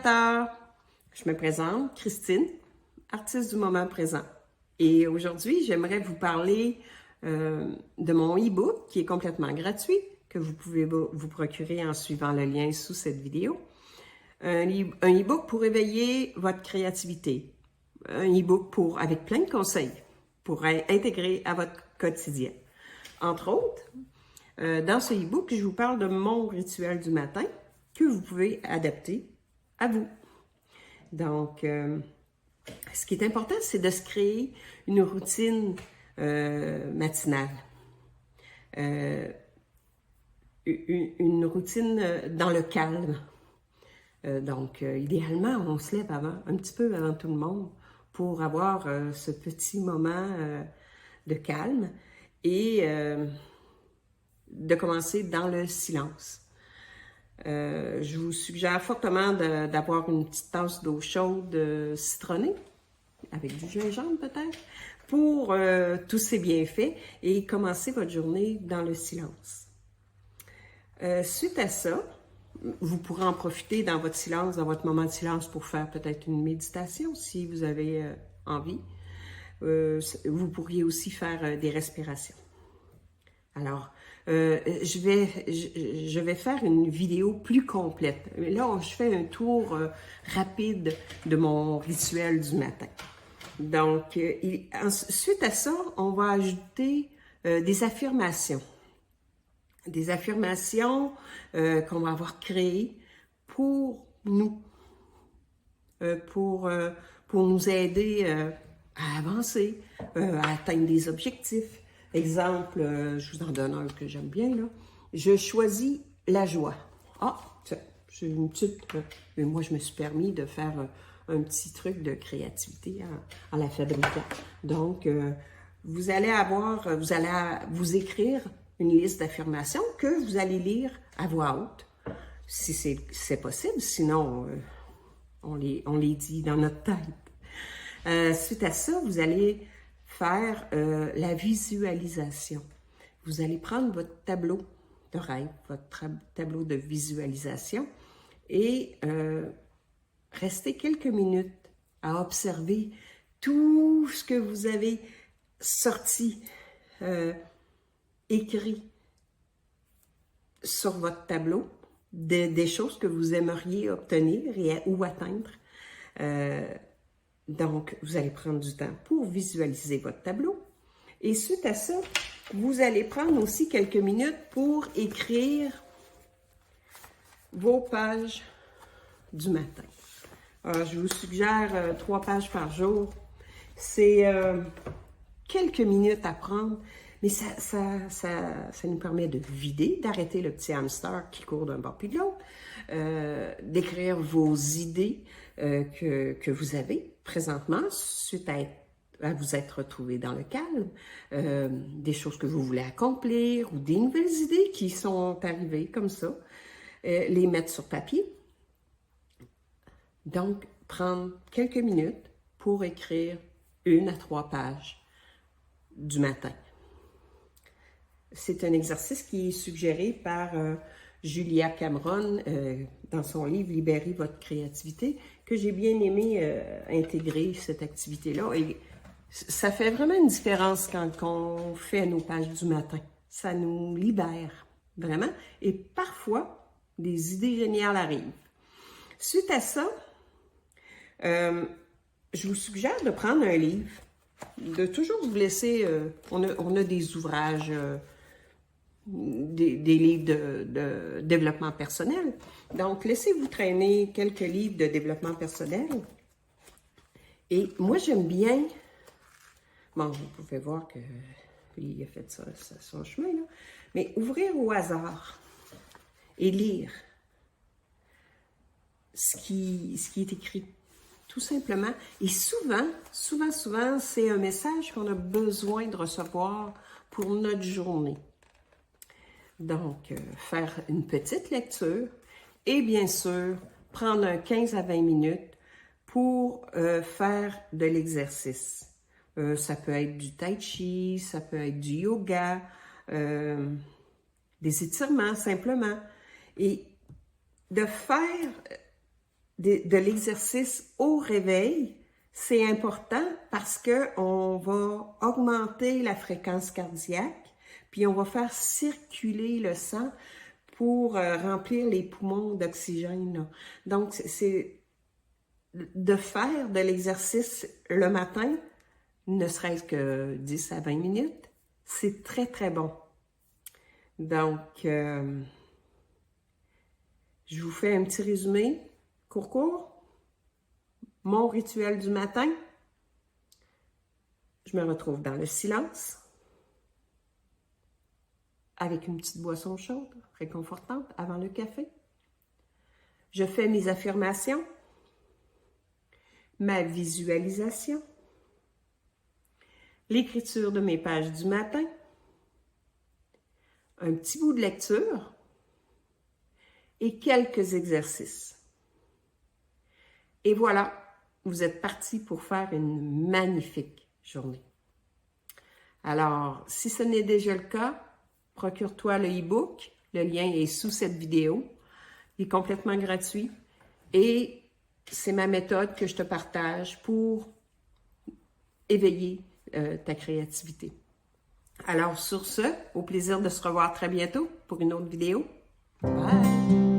téléspectateurs, je me présente, Christine, artiste du moment présent. Et aujourd'hui, j'aimerais vous parler de mon e-book qui est complètement gratuit, que vous pouvez vous procurer en suivant le lien sous cette vidéo. Un e-book pour éveiller votre créativité. Un e-book avec plein de conseils pour intégrer à votre quotidien. Entre autres, dans ce e-book, je vous parle de mon rituel du matin que vous pouvez adapter à vous. Donc, ce qui est important, c'est de se créer une routine matinale. Une routine dans le calme. Donc, idéalement, on se lève un petit peu avant tout le monde pour avoir ce petit moment de calme et de commencer dans le silence. Je vous suggère fortement d'avoir une petite tasse d'eau chaude citronnée, avec du gingembre peut-être, pour tous ces bienfaits et commencer votre journée dans le silence. Suite à ça, vous pourrez en profiter dans votre silence, dans votre moment de silence pour faire peut-être une méditation si vous avez envie. Vous pourriez aussi faire des respirations. Alors, je vais faire une vidéo plus complète. Là, je fais un tour rapide de mon rituel du matin. Donc, suite à ça, on va ajouter des affirmations. Des affirmations qu'on va avoir créées pour nous, pour nous aider à avancer, à atteindre des objectifs. Exemple, je vous en donne un que j'aime bien, là. Je choisis la joie. Ah, c'est une petite... mais moi, je me suis permis de faire un petit truc de créativité en la fabriquant. Donc, vous allez vous écrire une liste d'affirmations que vous allez lire à voix haute, si c'est possible. Sinon, on les dit dans notre tête. Suite à ça, vous allez faire la visualisation. Vous allez prendre votre tableau de rêve, votre tableau de visualisation et rester quelques minutes à observer tout ce que vous avez sorti, écrit sur votre tableau, des choses que vous aimeriez obtenir ou atteindre. Donc, vous allez prendre du temps pour visualiser votre tableau. Et suite à ça, vous allez prendre aussi quelques minutes pour écrire vos pages du matin. Alors, je vous suggère 3 pages par jour. C'est quelques minutes à prendre, mais ça nous permet de vider, d'arrêter le petit hamster qui court d'un bord puis de l'autre, d'écrire vos idées que vous avez présentement suite à vous être retrouvé dans le calme, des choses que vous voulez accomplir ou des nouvelles idées qui sont arrivées comme ça, les mettre sur papier. Donc, prendre quelques minutes pour écrire 1 à 3 pages du matin. C'est un exercice qui est suggéré par Julia Cameron dans son livre « Libérez votre créativité » que j'ai bien aimé intégrer cette activité-là. Et ça fait vraiment une différence quand on fait nos pages du matin. Ça nous libère, vraiment. Et parfois, des idées géniales arrivent. Suite à ça, je vous suggère de prendre un livre, de toujours vous laisser... on a des ouvrages... Des livres de développement personnel. Donc, laissez-vous traîner quelques livres de développement personnel. Et moi, j'aime bien... Bon, vous pouvez voir qu'il a fait ça son chemin, là. Mais ouvrir au hasard et lire ce qui est écrit, tout simplement. Et souvent, c'est un message qu'on a besoin de recevoir pour notre journée. Donc, faire une petite lecture et bien sûr, prendre 15 à 20 minutes pour faire de l'exercice. Ça peut être du tai chi, ça peut être du yoga, des étirements simplement. Et de faire de l'exercice au réveil, c'est important parce qu'on va augmenter la fréquence cardiaque, puis on va faire circuler le sang pour remplir les poumons d'oxygène. Donc, c'est de faire de l'exercice le matin, ne serait-ce que 10 à 20 minutes, c'est très, très bon. Donc, je vous fais un petit résumé court. Mon rituel du matin, je me retrouve dans le silence, avec une petite boisson chaude, réconfortante, avant le café. Je fais mes affirmations, ma visualisation, l'écriture de mes pages du matin, un petit bout de lecture et quelques exercices. Et voilà, vous êtes parti pour faire une magnifique journée. Alors, si ce n'est déjà le cas, procure-toi le e-book. Le lien est sous cette vidéo. Il est complètement gratuit et c'est ma méthode que je te partage pour éveiller ta créativité. Alors, sur ce, au plaisir de se revoir très bientôt pour une autre vidéo. Bye!